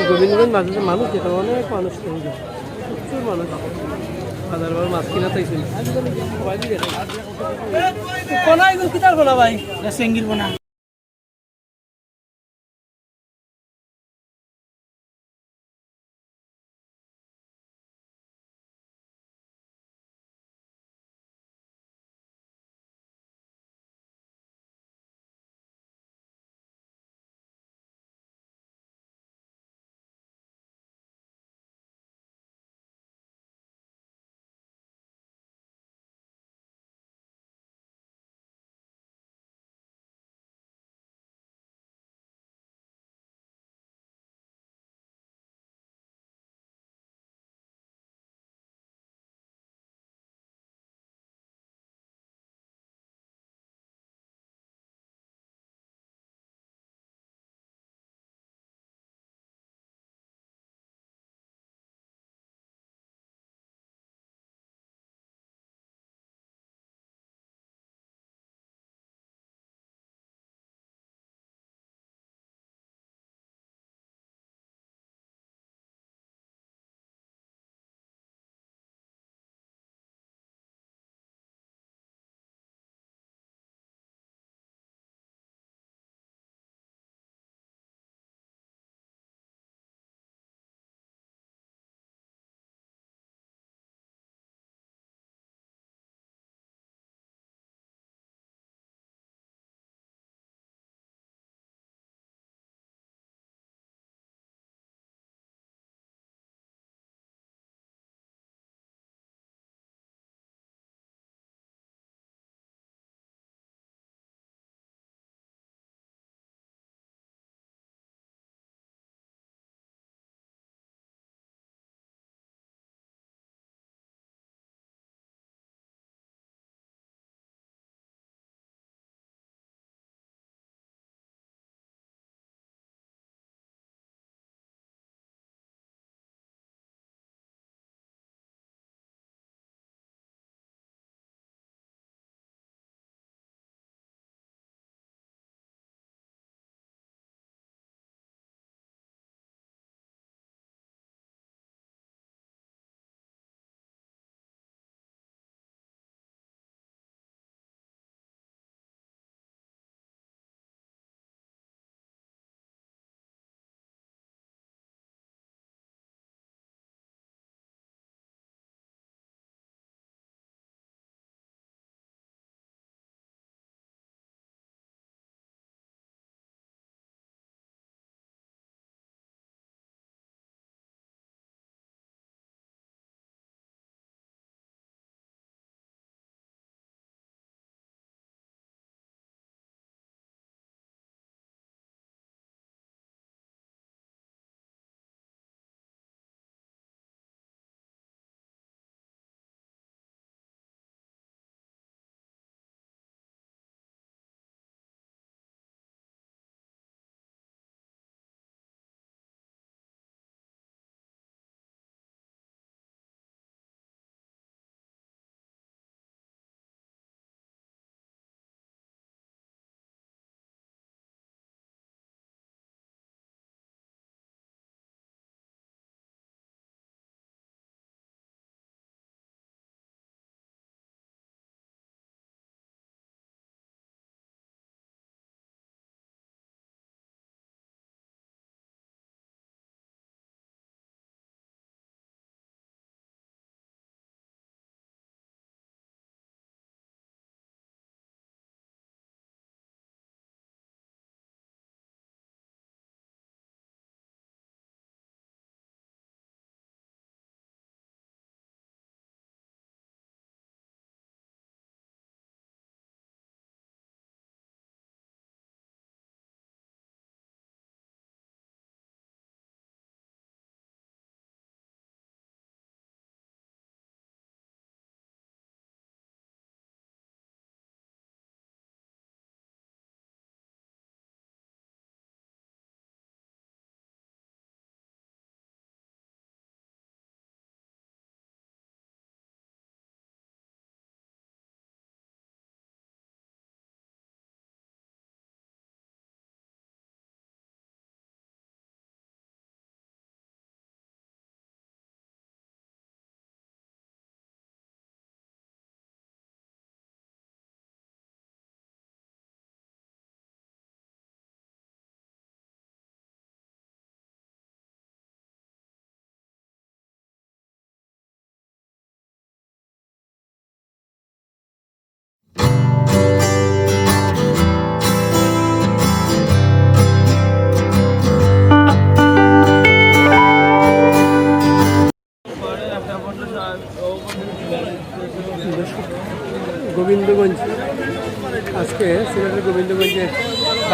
গোবিন্দগঞ্জ মাঝে যে মানুষ যেতে অনেক মানুষ তৈরি প্রচুর মানুষ হাজারবার মাছ কিনা চাইছিল কোনা এগুলো কিতার কোনা ভাই সেঙ্গির কোনা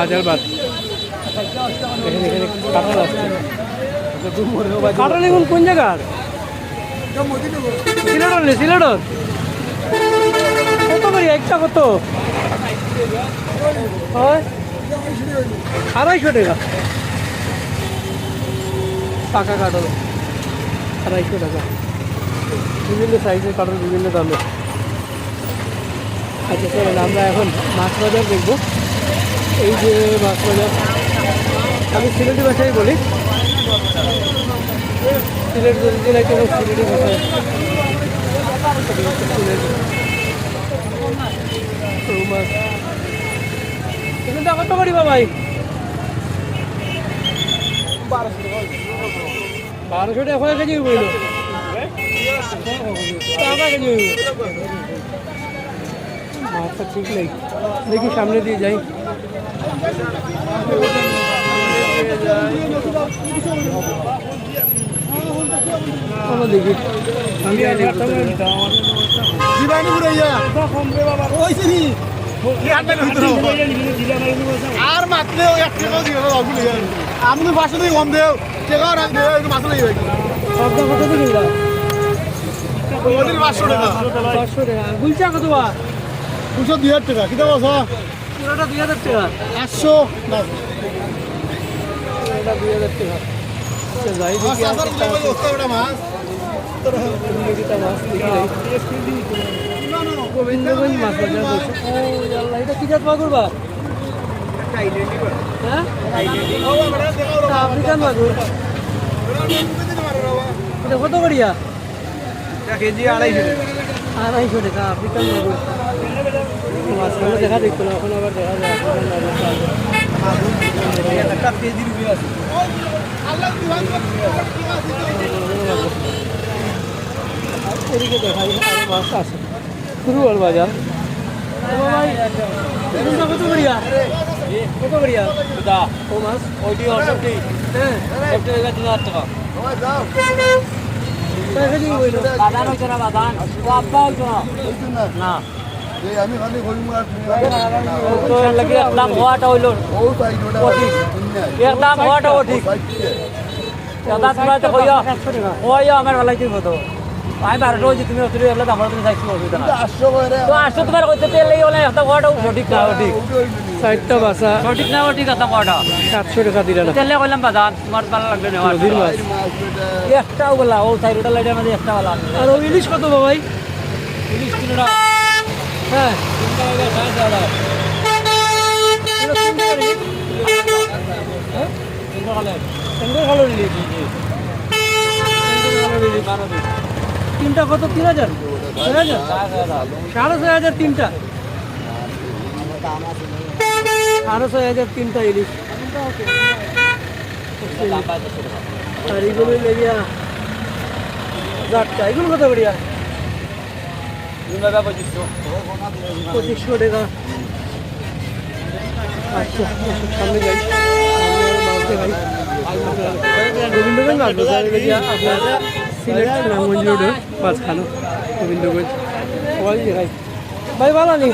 বাজার বাদ এখানে এখানে কাঁঠাল আসছে কাঁঠাল এখন কোন জায়গার সিলেটর নেই সিলেটর কত করি একটা কত হয় 250 টাকা পাকা কাঁঠাল 250 টাকা বিভিন্ন সাইজের কাঁঠাল বিভিন্ন দামে আচ্ছা চলেন আমরা এখন মাছ বাজার দেখবো এই যে মাছ বাজার আমি সিলেটি ভাষায় বলি সিলেট জেলায় কেন সিলেটি ভাষায় মাছ কত করি ভাই 1200 টাকা কেজি বইল কেজি মাছটা ঠিক নেই দেখি সামনে দিয়ে যাই দেখি আর মাত্র 1 টাকাও দিবে না বাবু আপনি 500 টাকা কম দেও টাকাও রাখ দেও একটু মাছ লই যাবে সবটা কত দিন না ওদের 500 টাকা 500 টাকা গুলচা কত বা 220 টাকা কি দাও আছে পুরোটা 2000 টাকা 800 না এটা 2000 টাকা আচ্ছা যাই দেখি আর একটা মাছ এটা মাছ দেখি গোবিন্দগঞ্জ মাছ বাজার বলছে ও আল্লাহ এটা কি জাত মাগুর বা হ্যাঁ আফ্রিকান মাগুর এটা কত করিয়া কেজি 250 টাকা আফ্রিকান মাগুর মাছগুলো দেখা দেখতো না এখন আবার দেখা যায় একটা কেজি রুপি আছে এদিকে দেখাই আরো মাছ আছে ফুরুয়ার বাজার কত করিয়া কত করিয়া ও মাছ ওইটি অসবটি হ্যাঁ 1000 টাকা বাদান হইতো না বাদান ও আব্বা হইতো না আমি খালি গরিব তো লাগি একদম হওয়াটা হইলো একদম হওয়াটা ঠিক দাদা তোমরা তো কইও কইও আমার ভালো লাগছে কত আমি 12 রোজ তুমি অতরি হলে আমার তুমি চাইছো অসুবিধা না 800 করে তো 800 তোমার কইতে তেল এই হলে একটা হওয়াটা সঠিক না ঠিক 60টা বাসা সঠিক না ঠিক একটা হওয়াটা 700 টাকা দিলা না তেলে কইলাম বাজান তোমার ভালো লাগবে না নদীর মাছ একটাও বলা ও সাইডটা লাইটের মধ্যে একটা বলা আর ওই ইলিশ কত ভাই ইলিশ কিলোটা হ্যাঁ 3 টাকা 60 তিনটা কত 3000 6,500 তিনটা 6,500 তিনটা ইলিশ আর এগুলো লেগিয়া যারটা এগুলো কত করিয়া 2500 টাকা আচ্ছা সামনে যাই গোবিন্দগঞ্জ মাছ বাজার আপনার সিলেট সুনামগঞ্জ রোডে মাছ খানো গোবিন্দগঞ্জ সবাই দেখাই ভাই ভালো নি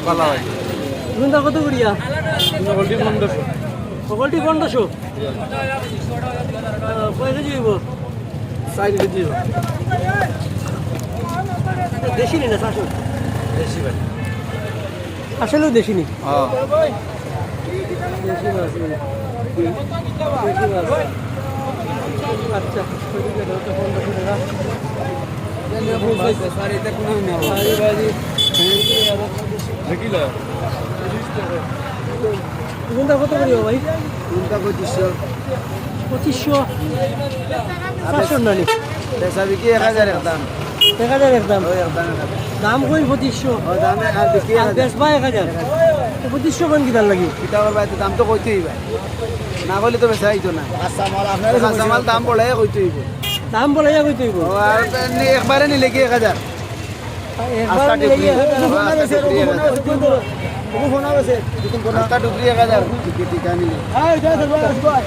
ভালো হয় কোনটা কত করিয়া গোলটি 1500 সকলটি 1500 কয় কেজি হইব 4 কেজি দেশি নি না শাশুড় বেশি ভাই আসলেও দেশি নি হ্যাঁ দেশি মাছ দেশি মাছ আচ্ছা 1500 টাকা কোনটা কত করিব ভাই কোনটা 2500 500 নানি পয়সা বিকি 1000 একদম 1000 একদম একদম দাম কই 2500 ও দামে আর বিকি আর বেশ ভাই 1000 2500 কোন কিদার লাগি কিতাবের বাইতে দাম তো কইতেই ভাই না বলে তো বেশি আইতো না আচ্ছা মাল আপনার কাঁচা মাল দাম বলে কইতেই দাম বলে কই তুইব আর একবারে নিলে কি 1000 একবার লাগি ফোন আছে রাস্তা ডুবরি 1000 টিকা নিলে আয় যা সরবাস ভাই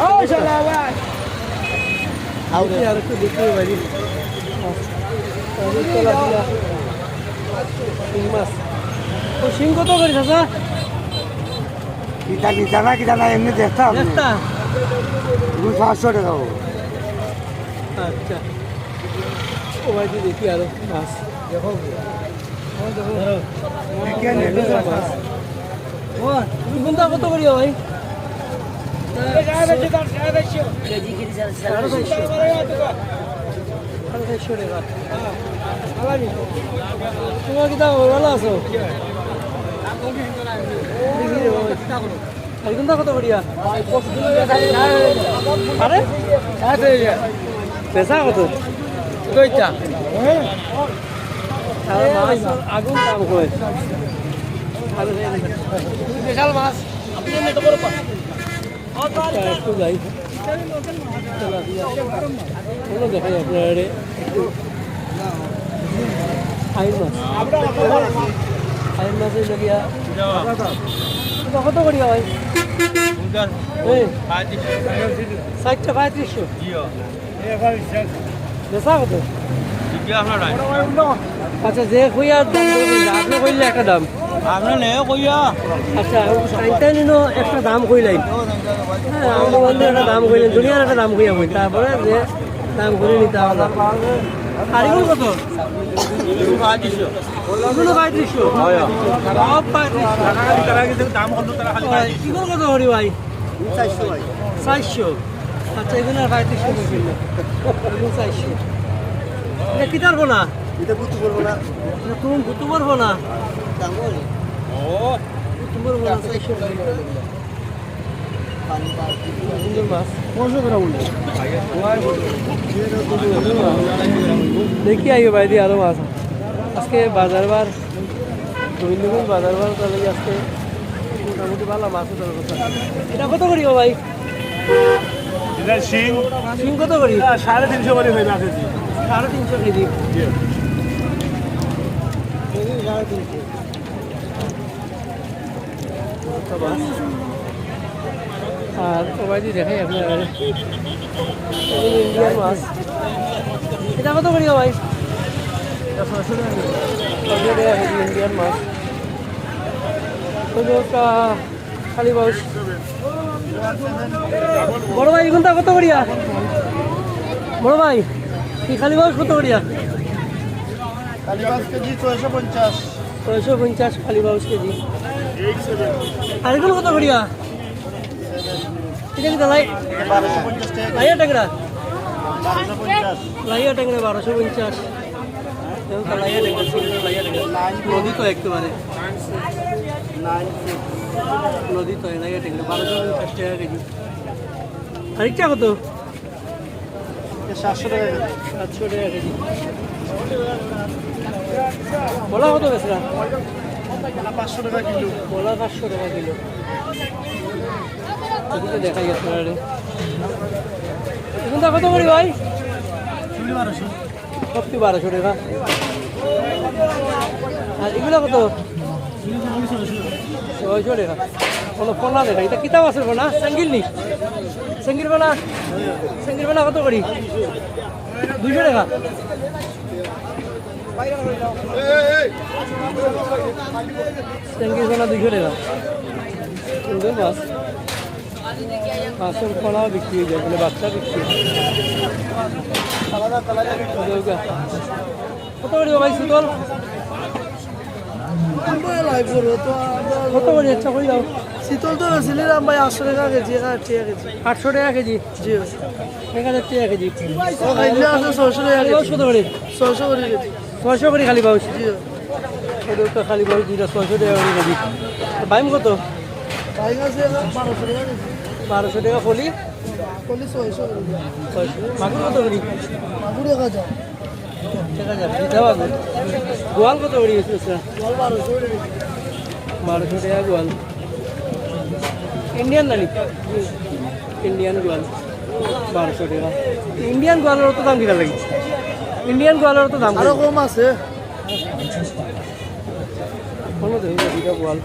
আয় শালা ভাই আউ আর একটু দেখতে পারি শিং মাছ ও শিং কত করি চাচা কিতা নিতা না কিতা না এমনি দেখতাম একটা 500 টাকা হবে। আচ্ছা ও ভাই দেখি আরো মাছ দেখো মাছ ও কোনটা কত করি ভাই তোমার কি দাম ভালো আছো কোনটা কত করিয়া আরে পেশা কত দুইটা আগুন দাম করে বিশাল মাছ একটু যাই দেখাই আপনার আইন মাছ আইন মাছের লাগিয়া কত করিয়া ভাই 60টা 3500 বেচা কত আচ্ছা যে কইয়া দাম আপনি কইলে একটা দাম আমরা নে কইয়া আচ্ছা টাইমটা নিন একটা দাম কইলেন হ্যাঁ আমরা বন্ধু একটা দাম কইলেন দুনিয়ার একটা দাম কইয়া কই তারপরে যে দাম করে নিতে হবে কারিগর কত এগুলো 3500 সব 3500 এগুলো কত করি ভাই 400 ভাই 400 আচ্ছা এগুলো 3500 কিলো এগুলো 400 এটা কি তারবো না এটা বুঝতে পারবো না তুমি বুঝতে পারবো না দাম বল ও বুঝতে পারবো না 400 সুন্দর মাছ 500 গ্রাম দেখি আইও ভাই দিয়ে আরো মাছ আজকে বাজারবার রবীন্দ্রগঞ্জ বাজারবার তাহলে আজকে মোটামুটি ভালো মাছ উঠার কথা এটা কত করি ভাই এটা শিং শিং কত করি 350 করে হয়ে আছে 350 কেজি আর সবাই দেখাই আপনার ইন্ডিয়ান মাছ এটা কত করি ভাই ইন্ডিয়ান মাছ খালি বাউস বড় ভাই এগুনটা কত করিয়া বড় ভাই কি খালি বাউস কত করিয়া কালীবাস কেজি 650 650 খালি বাউস কেজি আর এগুলো কত করিয়া এটা কি লাই 1250 টাকা লাইয়া ট্যাংরা 1250 লাইয়া ট্যাংরা 1250 লাইয়া ট্যাংরা লাইয়া ট্যাংরা নদী তো একেবারে নদী তো লাইয়া ট্যাংরা 1250 টাকা কেজি আরেকটা কত 700 টাকা 700 টাকা কেজি বলা কত বেচরা 500 টাকা কিলো বলা 500 টাকা কিলো এদিকে দেখাই আপনার এখানটা কত করি ভাই 1200 টাকা আর এগুলো কত 600 টাকা কোনো পোনা দেখা এটা কিতাব আছে পোনা সাঙ্গিল নি সাঙ্গিল পোনা কত করি 200 টাকা সাঙ্গিল পোনা 200 টাকা সুন্দর মাছ মাছের পোনাও বিক্রি হয়ে যায় মানে বাচ্চা বিক্রি কত করি ভাই শীতল কত করি একটা করে দাও শীতল তো ছিলাম ভাই 800 টাকা কেজি 800 টাকা কেজি জি 1000 টাকা কেজি ও খাইলে আছে 600 টাকা কেজি কত করে 600 করে কেজি 600 করে খালি পাউস জি এটা খালি পাউস যেটা 600 টাকা করে কেজি বাইম কত ভাই আছে 1200 টাকা কেজি 1200 টাকা ফলি কলি 600 করে মাগুর কত করি মাগুর 1000 গোয়াল কত করি স্যার 1200 করে 1200 টাকা গোয়াল ইন্ডিয়ান নানি ইন্ডিয়ান গোয়াল 1200 টাকা ইন্ডিয়ান গোয়ালের তো দাম কিনা লাগে ইন্ডিয়ান গোয়ালের তো দাম আরো কম আছে কোনো দেখি দুটা গোয়াল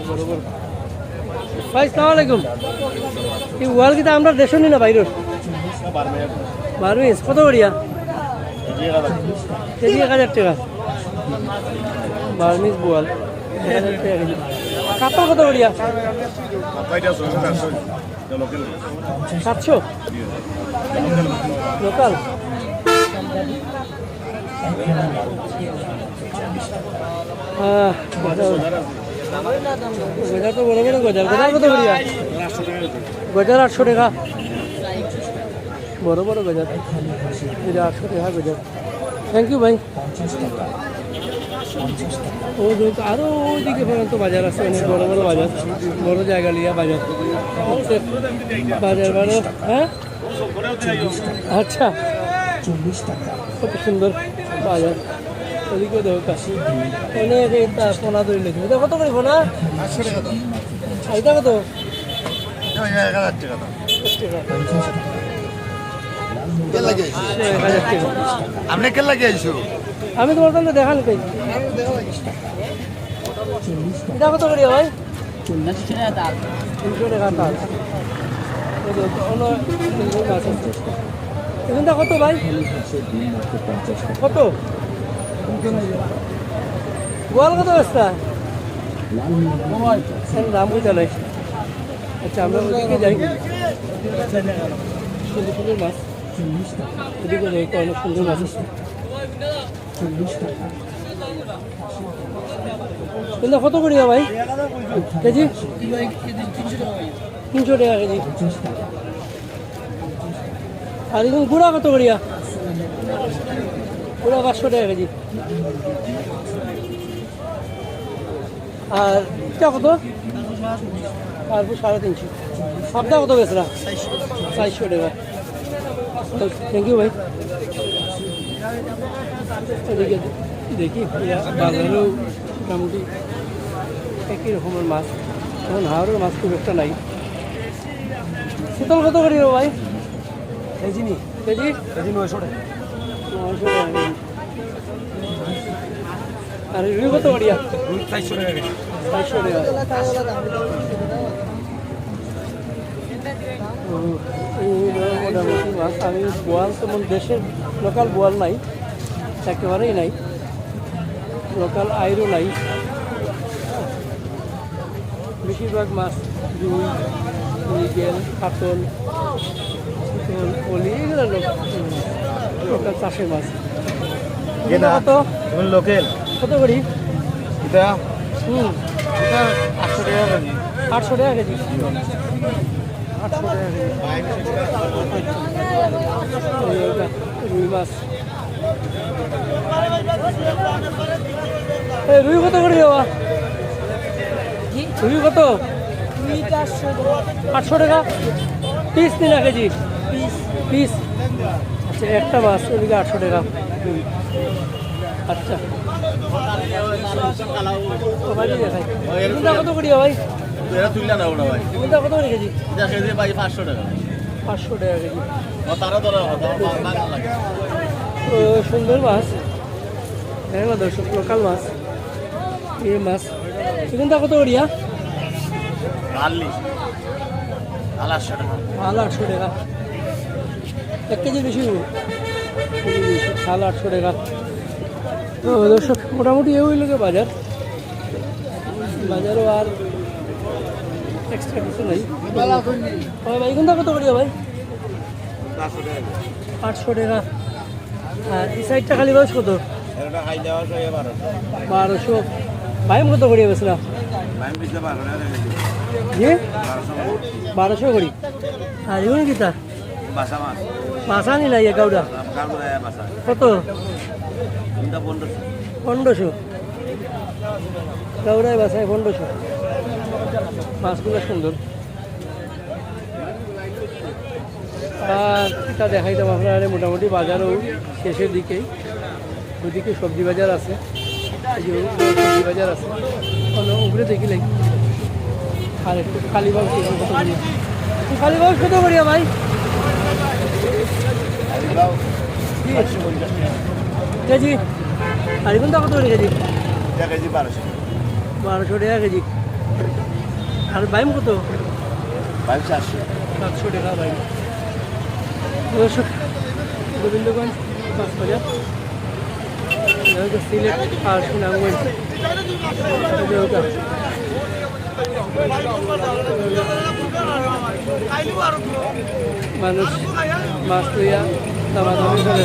বরাবর ভাই আসসালামু আলাইকুম এই গোয়াল কিটা আমরা দেশ নি না বাইরের বারমিস কত করিয়া কেজি 1000 টাকা বারমিস গোয়াল 1000 টাকা কেজি কাতল কত করিয়া? 700 লোকাল। গজার তো বড় বড় গজার। গজার কত করিয়া? গজার 800 টাকা। বড় বড় গজার 800 টাকা গজার। থ্যাংক ইউ ভাই। আরো ওইদিকে পর্যন্ত বাজার আছে, অনেক বড় বড় বাজার, বড় জায়গা লিয়া বাজার। বাজার বড়। হ্যাঁ আচ্ছা, কত সুন্দর বাজার। ওদিকে দেখো কাশি অনেক। এটা পোনা ধরে লেগে এটা কত করে পোনা? 800 টাকা। এটা কত? 1000 টাকা। আপনি কে লাগে আইছো? আমি তোমার তাহলে দেখান কই। এটা কত করি ভাই? 300 টাকা তার। এখানটা কত ভাই? কত গোয়াল কত ব্যবস্থা? দাম বুঝা নাই। আচ্ছা আমরা ওদিকে যাই। সুন্দর সুন্দর মাছ ওদিকে যাই, অনেক সুন্দর মাছ আছে। কিন্তু কত করিয়া ভাই কেজি? 300 টাকা কেজি। আর এখন গুড়া কত করিয়া? গুড়া 500 টাকা কেজি। আর এটা কত? আর 350। সবটা কত বেচরা? 400 টাকা। থ্যাংক ইউ ভাই। এদিকে দেখি বাজারেও মোটামুটি একই রকমের মাছ। এখন হাওড়ের মাছ খুব একটা নাই। শীতল কত করি ভাই কেজি? নি কেজি 900 টাকা। 900 টাকা কেজি। আর রুই কত করিয়া? 400 টাকা কেজি। 400 টাকা। মোটামুটি মাছ। আমি বোয়াল তেমন দেশের লোকাল বোয়াল নাই, একেবারেই নাই। লোকাল আইরও নাই। বেশিরভাগ মাছ রুই, মৃগেল, কাতল, চিতল, পলি, এগুলো লোকাল চাষের মাছ। কত লোকেল কত করি? এটা 800 টাকা কেজি। 800 টাকা কেজি। 800 টাকা কেজি। রুই মাছ। রুই কত করে দেওয়া? রুই কত? 800 টাকা পিস। 3 KG piece. আচ্ছা একটা মাছ ওদিকে 800 টাকা। আচ্ছা কত করি ভাই? কত করে কেজি? 500 টাকা। 500 টাকা কেজি। সুন্দর মাছ। দেখো দর্শক, লোকাল মাছ। এই মাছ এখানটা কত করিয়া? 800 টাকা। 1 কেজি বেশি। 800 টাকা। তো দর্শক মোটামুটি এই হইল বাজার। বাজারও আর এক্সট্রা কিছু নেই। ভাই এখানটা কত করিয়া ভাই? 800 টাকা। আর এই সাইডটা খালি বয়স কত? 1200। ভাই কত করিয়া বেছিলাম? 1200 করি। আর এগুলো কি তা? মাছা নি নাই গাউডা কত? 1500। গাউডায় বাসায় 1500। মাছগুলো সুন্দর। আর এটা দেখাইতাম আপনার মোটামুটি বাজারও শেষের দিকেই। ওইদিকে সবজি বাজার আছে, সবজি বাজার আছে উপরে দেখিলে। আর একটু কালীবাগ কত করিয়া? কালীবাগ কত করিয়া ভাই? কেজি। আর এখন কত করে কেজি? 1200 টাকা কেজি। আর বাইম কত? 700 টাকা বাইম। গোবিন্দগঞ্জ মাছ বাজার, সিলেট আর সুনামগঞ্জ। মানুষ মাছ লইয়া দামাদামি করে।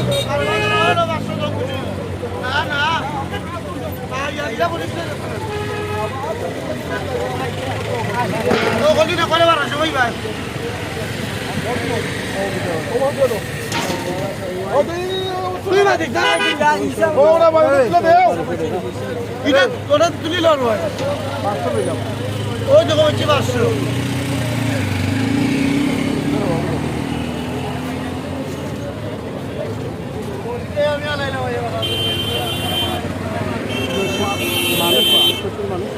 মানুষ প্রচুর মানুষ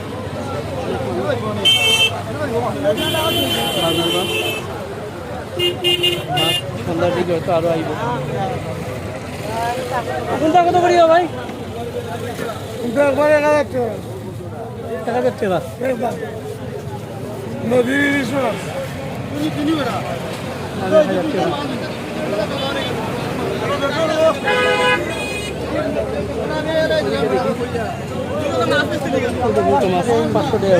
সন্ধ্যার দিকে হয়তো আরো আইব। কোনটা কত করিও ভাই? 1000 টাকা নদীর মাছ 500 টাকা।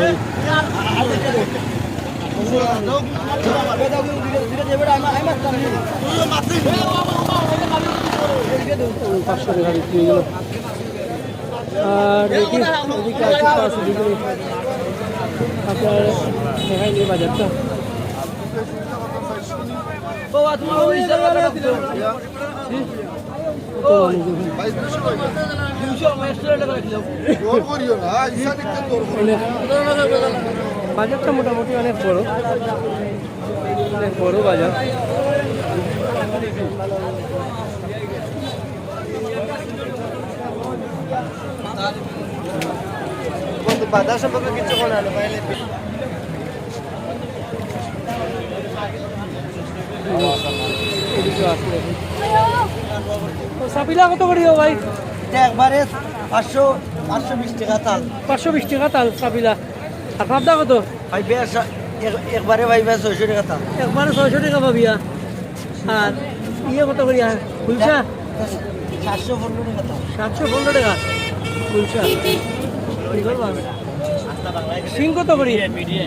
500 টাকা বিক্রি হয়ে গেল। আর দেখি এদিকে আছে বিক্রি আপনার দেখাই নিয়ে বাজারটা। বাজারটা মোটামুটি অনেক বড় বাজার। বাজার সম্পর্কে কিছু বলা সাপিলা কত করিও ভাই? একবারে 520 টাকা তাল। 520 টাকা তাল সাপিলা। আর পাবদা কত? ভাই বেশ একবারে ভাই বেশ 600 টাকা তাল। একবারে 600 টাকা পাবিয়া। আর ইয়ে কত করিয়া? কুলচা 715 টাকা তাল। 715 টাকা কুলচা। কি করবা? সিং কত করি?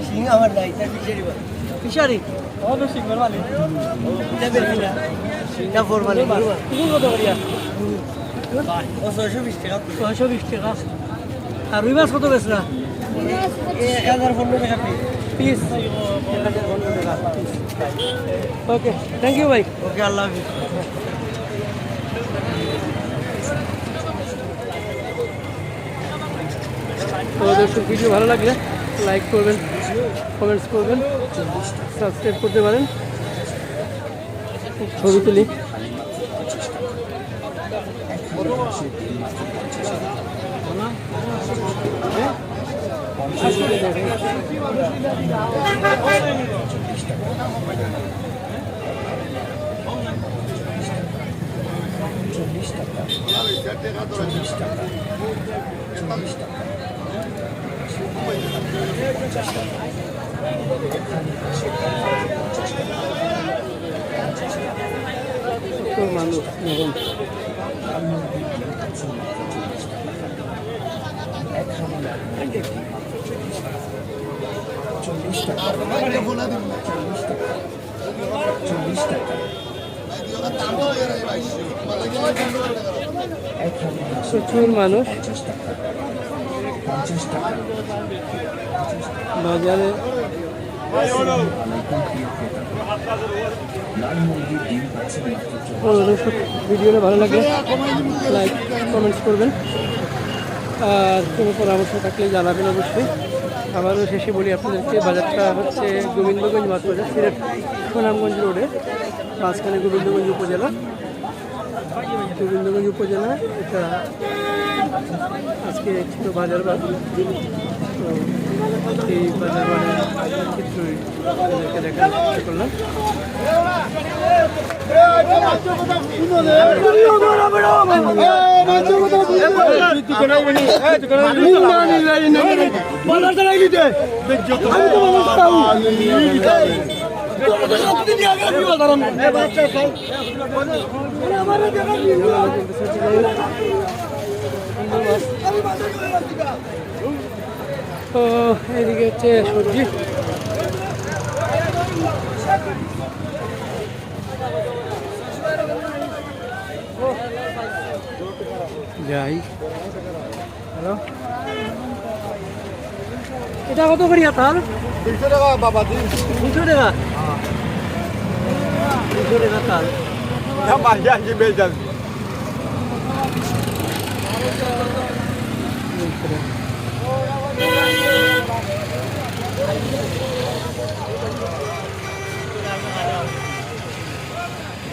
সিং আমার নাই, তার ফিশারি সিং মারবালি। সিংটা ফরমালি। তুমি কত করিয়া? 620 টাকা। 620 টাকা। আর রুই মাছ কত বেচরা? 1015 টাকা পিস। 1015 টাকা পিস। ওকে, থ্যাংক ইউ ভাই। ওকে, আল্লাহ হাফিজ। তো দর্শক ভিডিও ভালো লাগলে লাইক করবেন, কমেন্টস করবেন, সাবস্ক্রাইব করতে পারেন। ছবি তুলি। মানুষ প্রচুর মানুষ বাজারে। ভিডিওটা ভালো লাগলে লাইক কমেন্টস করবেন, আর কোনো পরামর্শ থাকলে জানাবেন অবশ্যই। আবারও শেষে বলি আপনাদেরকে, বাজারটা হচ্ছে গোবিন্দগঞ্জ মাছ বাজার, সিলেট সুনামগঞ্জ রোডে, মাঝখানে গোবিন্দগঞ্জ উপজেলা। গোবিন্দগঞ্জ উপজেলা এটা আজকে ছিল বাজার বাদ। তো এই বাজার বারের চিত্রই আপনাদেরকে দেখার চেষ্টা করলাম। তো এদিকে হচ্ছে সবজি। যাই, হ্যালো, এটা কত করিয়া তার? 200 টাকা বাবা দিন 200 টাকা, 200 টাকা তার। বাজা কি বেজাল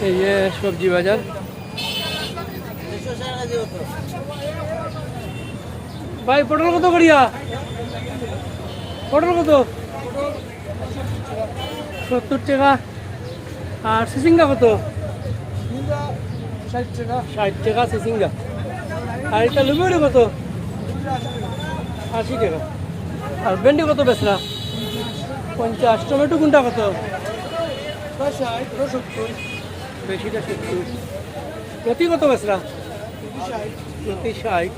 এই যে সবজি বাজার। ভাই পটল কত করিয়া? পটল কত? 70 টাকা। আর সিসিঙ্গা কত? 60 টাকা 60 টাকা সিসিঙ্গা। আর এটা লুমেরি কত? 80 টাকা। আর ভেন্ডি কত বেচরা? 50। টমেটো কোনটা কত? 60 70 বেশিটা 70। প্রতি কত বেচরা? 60 প্রতি 60।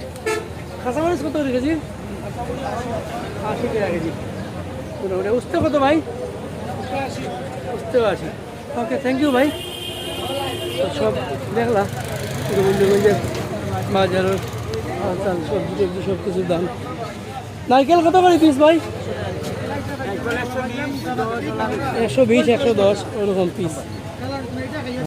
কাঁচামরিচ কত করে কেজি? 80 টাকা কেজি। মোটামুটি উস্তে কত ভাই? 80 উস্তেও 80। ওকে, থ্যাংক ইউ ভাই। তো সব দেখলা গোবিন্দগঞ্জের বাজারের চাল সবজি টবজি সব কিছুর দাম। নারকেল কত করে পিস ভাই? 120 110 ওরকম পিস।